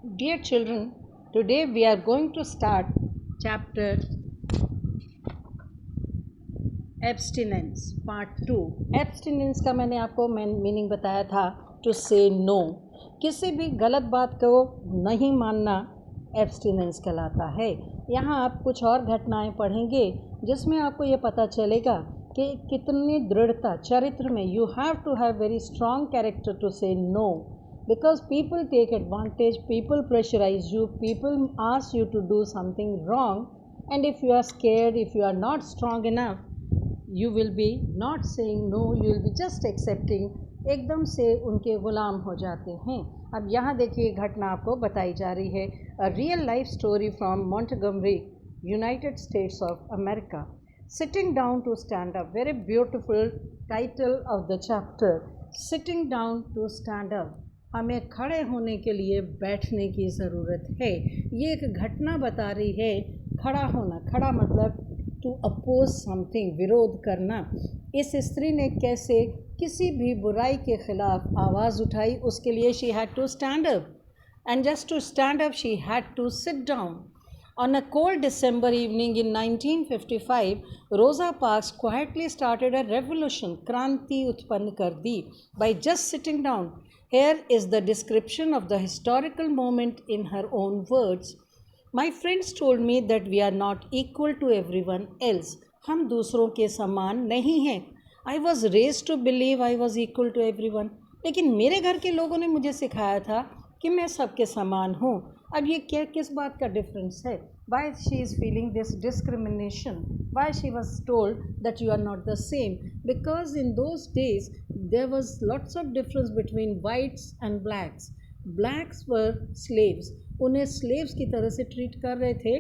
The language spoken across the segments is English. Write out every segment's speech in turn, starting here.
Dear children, today we are going to start chapter Abstinence Part 2. Abstinence का मैंने आपको meaning बताया था टू से नो. किसी भी गलत बात को नहीं मानना एब्सटिनेंस कहलाता है. यहाँ आप कुछ और घटनाएं पढ़ेंगे जिसमें आपको ये पता चलेगा कि कितनी दृढ़ता चरित्र में you have to have very strong character to say no. Because people take advantage, people pressurize you, people ask you to do something wrong, and if you are scared, if you are not strong enough, you will be not saying no, you will be just accepting. एकदम से उनके गुलाम हो जाते हैं. अब यहाँ देखिए घटना आपको बताई जा रही है. A real life story from Montgomery, United States of America. Sitting down to stand up. Very beautiful title of the chapter. Sitting down to stand up. हमें खड़े होने के लिए बैठने की ज़रूरत है. ये एक घटना बता रही है खड़ा होना. खड़ा मतलब टू अपोज समथिंग, विरोध करना. इस स्त्री ने कैसे किसी भी बुराई के ख़िलाफ़ आवाज़ उठाई. उसके लिए she had to stand up, and just to stand up she had to sit down. On a cold December evening in 1955, Rosa Parks quietly started a revolution, क्रांति उत्पन्न कर दी, by just sitting down. Here is the description of the historical moment in her own words. My friends told me that we are not equal to everyone else. हम दूसरों के समान नहीं हैं. I was raised to believe I was equal to everyone. लेकिन मेरे घर के लोगों ने मुझे सिखाया था कि मैं सबके समान हूँ. अब ये क्या किस बात का डिफरेंस है? Why she is feeling this discrimination? Why she was told that you are not the same? Because in those days there was lots of difference between whites and blacks. Blacks were slaves. उन्हें slaves की तरह से treat कर रहे थे.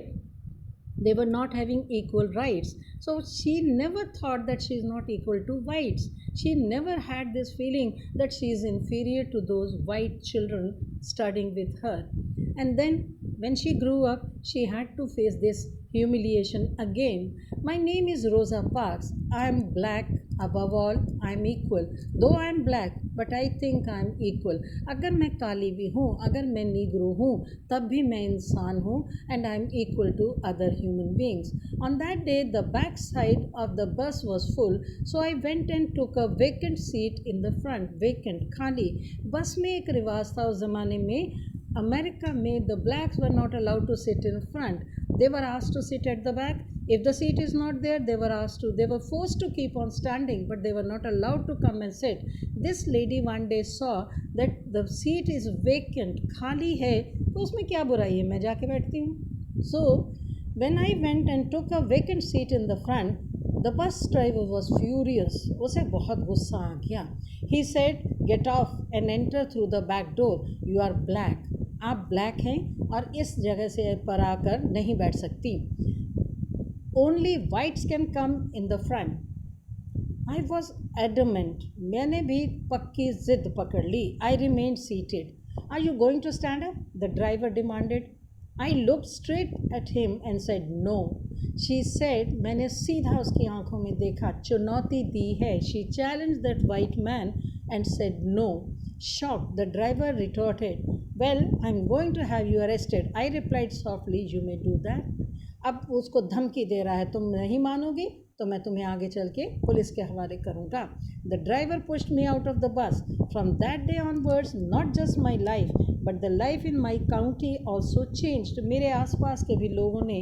They were not having equal rights. So she never thought that she is not equal to whites. She never had this feeling that she is inferior to those white children studying with her. And then when she grew up, she had to face this humiliation again. My name is Rosa Parks. I am black. Above all, I am equal. Though I am black, but I think I am equal. अगर मैं काली भी हूँ, अगर मैं Negro हूँ, तब भी मैं इंसान हूँ, and I am equal to other human beings. On that day, the back side of the bus was full, so I went and took a vacant seat in the front. Vacant, खाली. बस में एक रिवाज था उस ज़माने में. America में the blacks were not allowed to sit in front. They were asked to sit at the back. If the seat is not there, they were forced to keep on standing, but they were not allowed to come and sit. This lady one day saw that the seat is vacant, खाली है, तो उसमें क्या बुराई है, मैं जाके बैठती हूँ. So when I went and took a vacant seat in the front, the bus driver was furious. उसे बहुत गुस्सा आ गया. He said, "Get off and enter through the back door. You are black." आप ब्लैक हैं और इस जगह से पर आकर नहीं बैठ सकती. Only whites can come in the front. I was adamant. मैंने भी पक्की जिद पकड़ ली. I remained seated. Are you going to stand up? The driver demanded. I looked straight at him and said no. She said, मैंने सीधा उसकी आंखों में देखा, चुनौती दी है. She challenged that white man and said no. Shocked, the driver retorted, well, I'm going to have you arrested. I replied softly, you may do that. अब उसको धमकी दे रहा है, तुम नहीं मानोगी तो मैं तुम्हें आगे चल के पुलिस के हवाले करूँगा. The driver pushed me out of the bus. From that day onwards, not just my life, but the life in my county also changed. मेरे आसपास के भी लोगों ने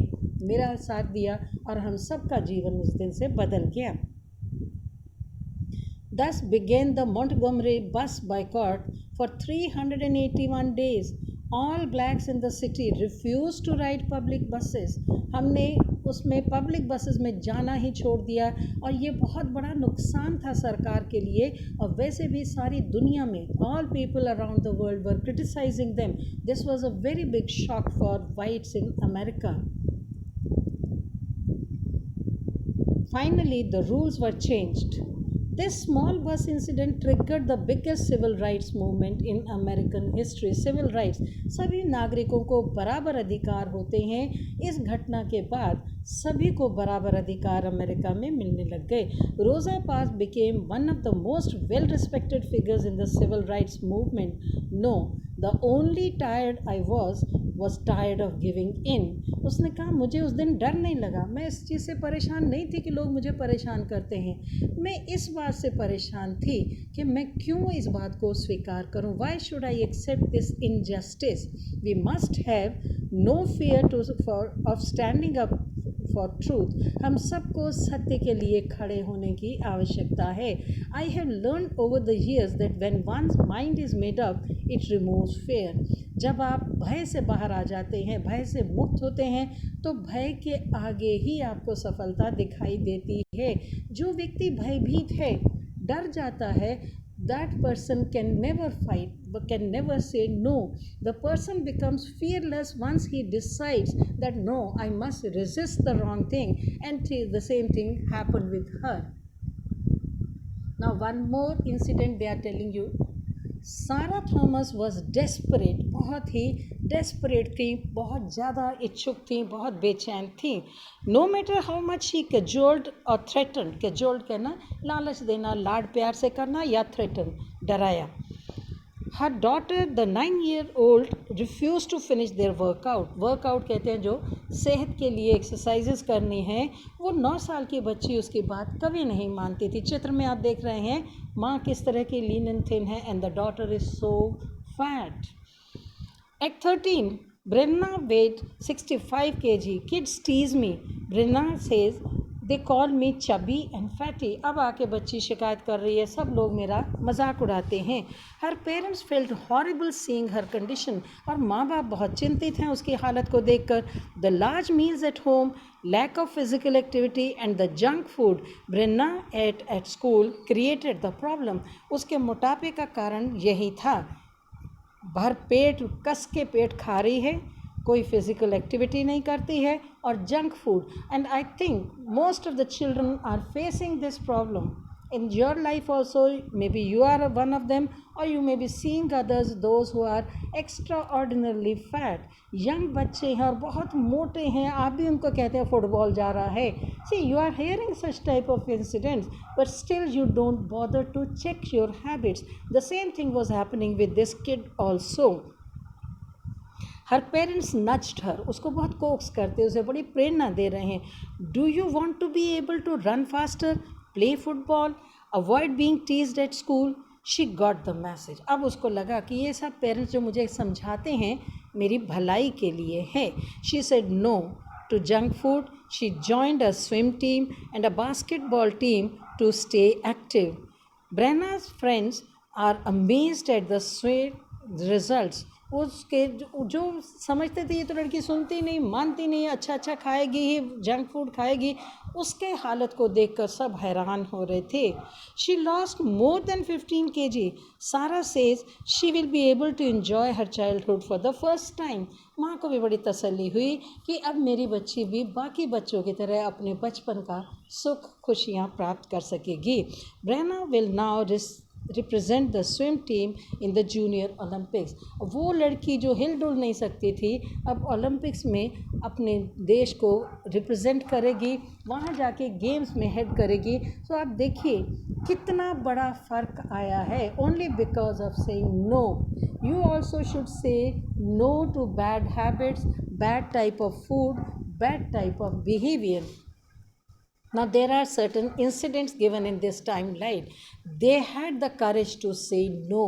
मेरा साथ दिया और हम सबका जीवन उस दिन से बदल गया. Thus began the Montgomery bus boycott for 381 days. All blacks in the city refused to ride public buses. हमने उसमें पब्लिक बसेस में जाना ही छोड़ दिया और ये बहुत बड़ा नुकसान था सरकार के लिए और वैसे भी सारी दुनिया में. All people around the world were criticizing them. This was a very big shock for whites in America. Finally, the rules were changed. This small bus incident triggered the biggest civil rights movement in American history. Civil rights, सभी नागरिकों को बराबर अधिकार होते हैं. इस घटना के बाद सभी को बराबर अधिकार अमेरिका में मिलने लग गए. Rosa Parks became one of the most well-respected figures in the civil rights movement. No, the only tired I was tired of giving in. उसने कहा मुझे उस दिन डर नहीं लगा, मैं इस चीज़ से परेशान नहीं थी कि लोग मुझे परेशान करते हैं. मैं इस बात से परेशान थी कि मैं क्यों इस बात को स्वीकार करूं. Why should I accept this injustice? We must have no fear of standing up for truth. हम सबको सत्य के लिए खड़े होने की आवश्यकता है. I have learned over the years that when one's mind is made up, it removes fear. जब आप भय से बाहर आ जाते हैं, भय से मुक्त होते हैं, तो भय के आगे ही आपको सफलता दिखाई देती है. जो व्यक्ति भयभीत है, डर जाता है, that person can never fight, but can never say no. The person becomes fearless once he decides that no, I must resist the wrong thing, and the same thing happened with her. Now one more incident they are telling you. सारा Thomas was desperate, बहुत ही desperate थी, बहुत ज़्यादा इच्छुक थी, बहुत बेचैन थी. No matter how much he cajoled और थ्रेटन. कैजोल्ड कहना लालच देना, लाड प्यार से करना, या थ्रेटन डराया. Her daughter the 9-year-old refuse to finish their workout. Workout कहते हैं जो सेहत के लिए एक्सरसाइजेस करनी है. वो 9 साल की बच्ची उसकी बात कभी नहीं मानती थी. चित्र में आप देख रहे हैं माँ किस तरह की लीन एंड थिन है, and the daughter is so fat. At 13 Brenna weight 65 kg. Kids tease me. Brenna says they call me chubby and fatty. अब आके बच्ची शिकायत कर रही है, सब लोग मेरा मजाक उड़ाते हैं. Her parents felt horrible seeing her condition. और माँ बाप बहुत चिंतित हैं उसकी हालत को देखकर. The large meals at home, lack of physical activity and the junk food Brenna ate at school created the problem. उसके मोटापे का कारण यही था. भर पेट कस के पेट खा रही है, कोई फिजिकल एक्टिविटी नहीं करती है, और junk food. And I think most of the children are facing this problem in your life also. Maybe you are one of them, or you may be seeing others, those who are extraordinarily fat. Young बच्चे हैं और बहुत मोटे हैं, आप भी उनको कहते हैं फुटबॉल जा रहा है. See, you are hearing such type of incidents, but still you don't bother to check your habits. The same thing was happening with this kid also. Her parents nudged her, उसको बहुत Cokes करते, उसे बड़ी प्रेरणा दे रहे हैं. Do you want to be able to run faster, play football, avoid being teased at school. She got the message. अब उसको लगा कि ये सब पेरेंट्स जो मुझे समझाते हैं मेरी भलाई के लिए है. She said no to junk food. She joined a swim team and a basketball team to stay active. Brenna's friends are amazed at the sweet results. उसके जो समझते थे ये तो लड़की सुनती नहीं, मानती नहीं, अच्छा खाएगी ही, जंक फूड खाएगी, उसके हालत को देखकर सब हैरान हो रहे थे. She lost more than 15 kg. Sarah says she will be able to enjoy her childhood for the first time. माँ को भी बड़ी तसल्ली हुई कि अब मेरी बच्ची भी बाकी बच्चों की तरह अपने बचपन का सुख खुशियाँ प्राप्त कर सकेगी. Brenna will now represent the swim team in the junior Olympics. वो लड़की जो हिल डुल नहीं सकती थी अब ओलंपिक्स में अपने देश को रिप्रेजेंट करेगी, वहाँ जाके गेम्स में हेड करेगी. तो आप देखिए कितना बड़ा फ़र्क आया है, only because of saying no. You also should say no to bad habits, bad type of food, bad type of behaviour. Now there are certain incidents given in this timeline. They had the courage to say no.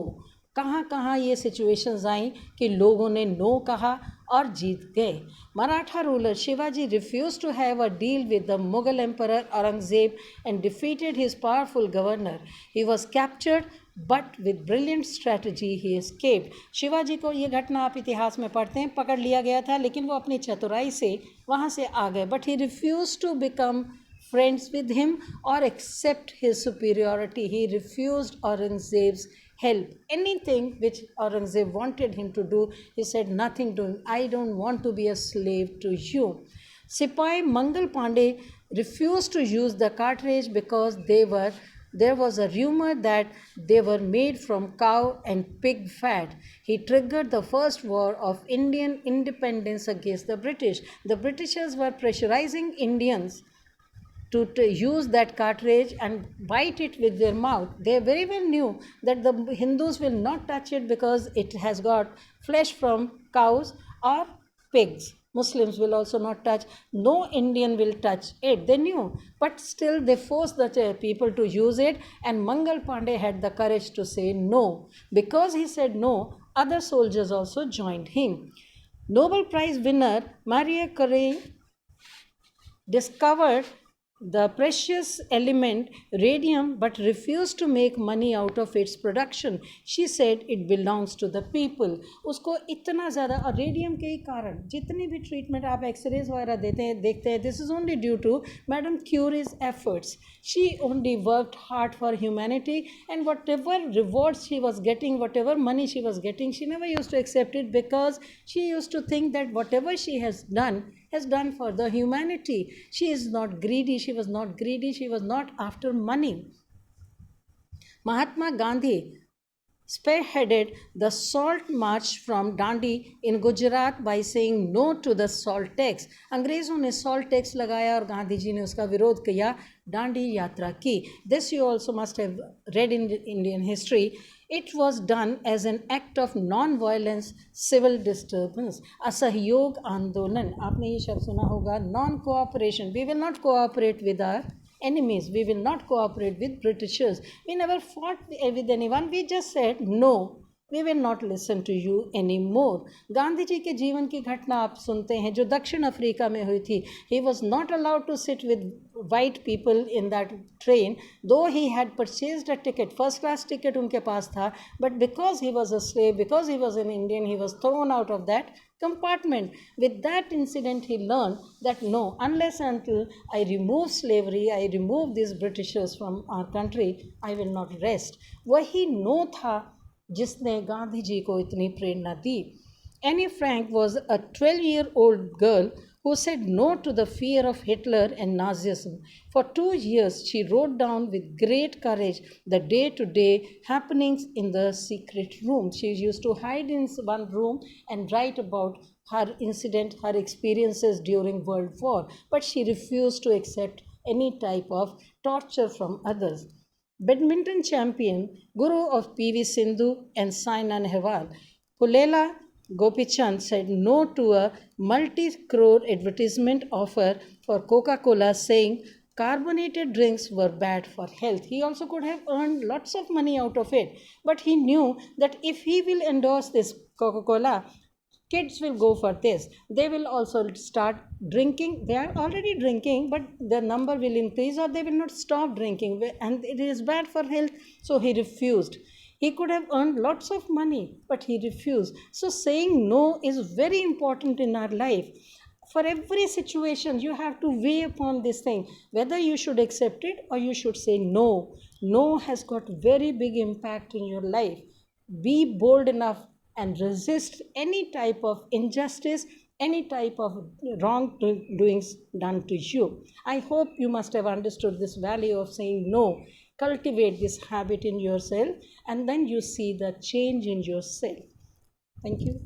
कहाँ कहाँ ये situations आई कि लोगों ने no कहा और जीत गए. Maratha ruler Shivaji refused to have a deal with the Mughal emperor Aurangzeb and defeated his powerful governor. He was captured but with brilliant strategy he escaped. Shivaji को ये घटना आप इतिहास में पढ़ते हैं, पकड़ लिया गया था लेकिन वो अपनी चतुराई से वहाँ से आ गए. But he refused to become friends with him or accept his superiority. He refused Aurangzeb's help. Anything which Aurangzeb wanted him to do, he said nothing to him. I don't want to be a slave to you. Sipai Mangal Pandey refused to use the cartridge because they were There was a rumor that they were made from cow and pig fat. He triggered the first war of Indian independence against the British. The Britishers were pressurizing Indians to use that cartridge and bite it with their mouth. They very well knew that the Hindus will not touch it because it has got flesh from cows or pigs. Muslims will also not touch. No Indian will touch it. They knew. But still they forced the people to use it, and Mangal Pandey had the courage to say no. Because he said no, other soldiers also joined him. Nobel Prize winner Maria Curie discovered the precious element radium but refused to make money out of its production. She said it belongs to the people. उसको इतना ज़्यादा और radium के ही कारण जितनी भी treatment आप X-rays वगैरह देते हैं देखते हैं, this is only due to madam Curie's efforts. She only worked hard for humanity, and whatever rewards she was getting, whatever money she was getting, she never used to accept it because she used to think that whatever she has done for the humanity. She is not greedy. She was not greedy. She was not after money. Mahatma Gandhi spearheaded the salt march from Dandi in Gujarat by saying no to the salt tax. अंग्रेज़ों ने salt tax लगाया और गांधी जी ने उसका विरोध किया, दांडी यात्रा की. This you also must have read in Indian history. It was done as an act of non-violence civil disturbance. असहयोग आंदोलन. आपने ये शब्द सुना होगा. Non-cooperation. We will not cooperate with our enemies. We will not cooperate with Britishers. We never fought with anyone. We just said no. We will not listen to you anymore. Gandhi ji के जीवन की घटना आप सुनते हैं जो दक्षिण अफ्रीका में हुई थी. He was not allowed to sit with white people in that train, though he had purchased a ticket, first class ticket उनके पास था, but because he was a slave, because he was an Indian, he was thrown out of that compartment. With that incident, he learned that no, unless until I remove slavery, I remove these Britishers from our country, I will not rest. वही no था जिसने गांधी जी को इतनी प्रेरणा दी. Anne Frank was a 12-year-old girl who said no to the fear of Hitler and Nazism. For 2 years, she wrote down with great courage the day-to-day happenings in the secret room. She used to hide in one room and write about her incident, her experiences during World War. But she refused to accept any type of torture from others. Badminton champion, guru of PV Sindhu and Saina Nehwal, Pulela Gopichand said no to a multi-crore advertisement offer for Coca-Cola, saying carbonated drinks were bad for health. He also could have earned lots of money out of it, but he knew that if he will endorse this Coca-Cola, kids will go for this. They will also start drinking. They are already drinking, but the number will increase or they will not stop drinking, and it is bad for health. So he refused. He could have earned lots of money, but he refused. So saying no is very important in our life. For every situation, you have to weigh upon this thing, whether you should accept it or you should say no. No has got very big impact in your life. Be bold enough and resist any type of injustice, any type of wrongdoings done to you. I hope you must have understood this value of saying no. Cultivate this habit in yourself, and then you see the change in yourself. Thank you.